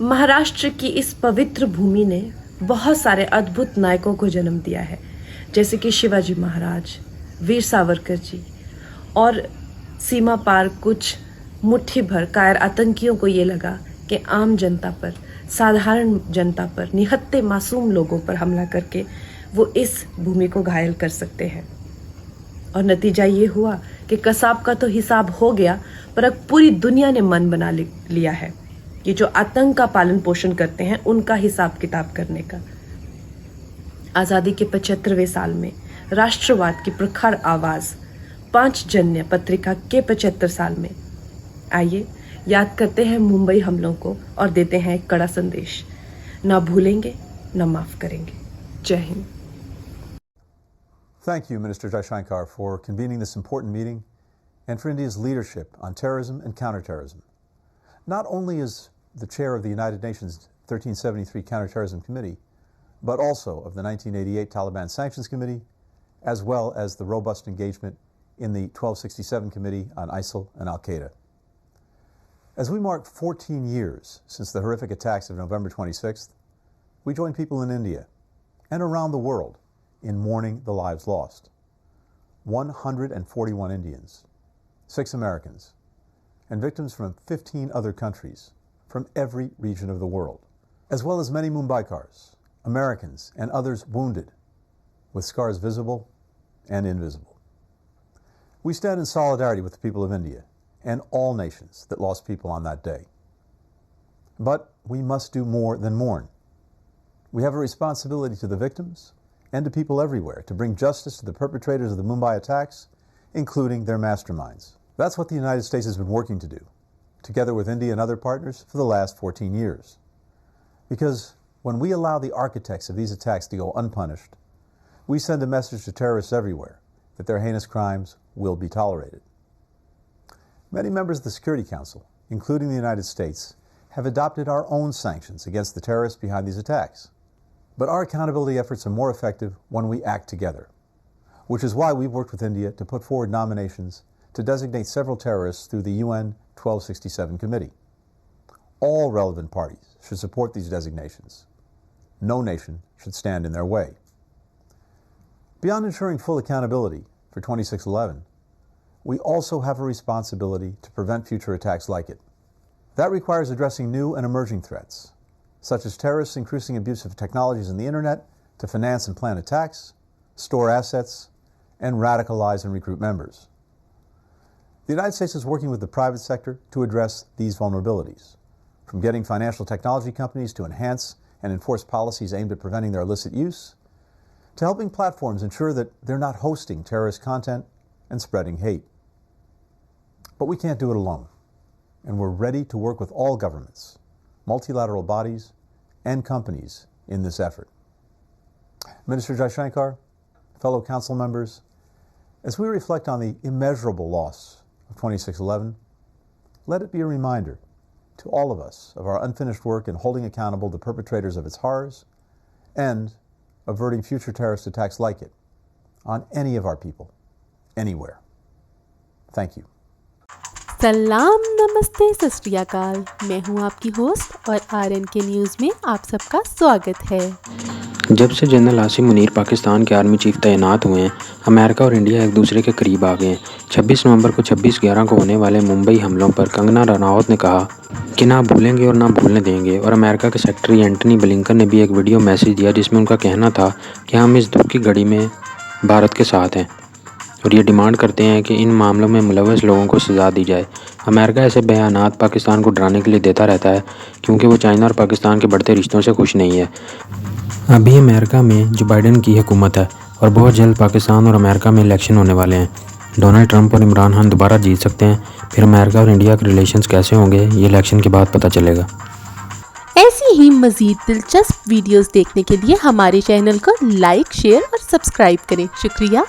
महाराष्ट्र की इस पवित्र भूमि ने बहुत सारे अद्भुत नायकों को जन्म दिया है, जैसे कि शिवाजी महाराज, वीर सावरकर जी, और सीमा पार कुछ मुट्ठी भर कायर आतंकियों को ये लगा कि आम जनता पर, साधारण जनता पर, निहत्थे मासूम लोगों पर हमला करके वो इस भूमि को घायल कर सकते हैं। और नतीजा ये हुआ कि कसाब का तो हिसाब हो गया, पर अब पूरी दुनिया ने मन बना लिया है कि जो आतंक का पालन पोषण करते हैं उनका हिसाब किताब करने का। आज़ादी के 75वें साल में राष्ट्रवाद की प्रखर आवाज 5 जन्य पत्रिका के 75 साल में। आइए याद करते हैं मुंबई हमलों को और देते हैं एक कड़ा संदेश, ना भूलेंगे ना माफ करेंगे। जय Hind. Thank you, Minister Jaishankar, for convening this important meeting and for India's leadership on terrorism and counterterrorism. Not only as the chair of the United Nations 1373 Counterterrorism Committee, but also of the 1988 Taliban Sanctions Committee, as well as the robust engagement in the 1267 Committee on ISIL and Al-Qaeda. As we mark 14 years since the horrific attacks of November 26th, we join people in India and around the world in mourning the lives lost. 141 Indians, 6 Americans, and victims from 15 other countries from every region of the world, as well as many Mumbaikars, Americans, and others wounded, with scars visible and invisible. We stand in solidarity with the people of India and all nations that lost people on that day. But we must do more than mourn. We have a responsibility to the victims and to people everywhere to bring justice to the perpetrators of the Mumbai attacks, including their masterminds. That's what the United States has been working to do, together with India and other partners, for the last 14 years. Because when we allow the architects of these attacks to go unpunished, we send a message to terrorists everywhere that their heinous crimes will be tolerated. Many members of the Security Council, including the United States, have adopted our own sanctions against the terrorists behind these attacks. But our accountability efforts are more effective when we act together, which is why we've worked with India to put forward nominations to designate several terrorists through the UN 1267 Committee. All relevant parties should support these designations. No nation should stand in their way. Beyond ensuring full accountability for 2611, we also have a responsibility to prevent future attacks like it. That requires addressing new and emerging threats, such as terrorists increasing abuse of technologies and the internet to finance and plan attacks, store assets, and radicalize and recruit members. The United States is working with the private sector to address these vulnerabilities, from getting financial technology companies to enhance and enforce policies aimed at preventing their illicit use, to helping platforms ensure that they're not hosting terrorist content and spreading hate. But we can't do it alone, and we're ready to work with all governments, multilateral bodies, and companies in this effort. Minister Jaishankar, fellow council members, as we reflect on the immeasurable loss of 2611, let it be a reminder to all of us of our unfinished work in holding accountable the perpetrators of its horrors and averting future terrorist attacks like it on any of our people, anywhere. Thank you. सलाम, नमस्ते, सत श्री अकाल। मैं हूं आपकी host और RN के news में आप सबका स्वागत है। जब से जनरल आसिम मुनीर पाकिस्तान के आर्मी चीफ तैनात हुए हैं, अमेरिका और इंडिया एक दूसरे के करीब आ गए हैं। 26 नवंबर को 26/11 को होने वाले मुंबई हमलों पर कंगना रनाउत ने कहा कि ना भूलेंगे और ना भूलने देंगे, और अमेरिका के सेक्रेटरी एंटनी ब्लिंकन ने भी एक वीडियो मैसेज दिया जिसमें उनका कहना था कि हम इस दुख की घड़ी में भारत के साथ हैं और ये डिमांड करते हैं कि इन मामलों में मुलव्वस लोगों को सज़ा दी जाए। अमेरिका ऐसे बयानात पाकिस्तान को डराने के लिए देता रहता है क्योंकि वो चाइना और पाकिस्तान के बढ़ते रिश्तों से खुश नहीं है। अभी अमेरिका में जो बाइडेन की हुकूमत है और बहुत जल्द पाकिस्तान और अमेरिका में इलेक्शन होने वाले हैं। डोनाल्ड ट्रंप और इमरान खान दोबारा जीत सकते हैं। फिर अमेरिका और इंडिया के रिलेशंस कैसे होंगे ये इलेक्शन के बाद पता चलेगा। ऐसी ही मज़ीद दिलचस्प वीडियोस देखने के लिए हमारे चैनल को लाइक, शेयर और सब्सक्राइब करें। शुक्रिया।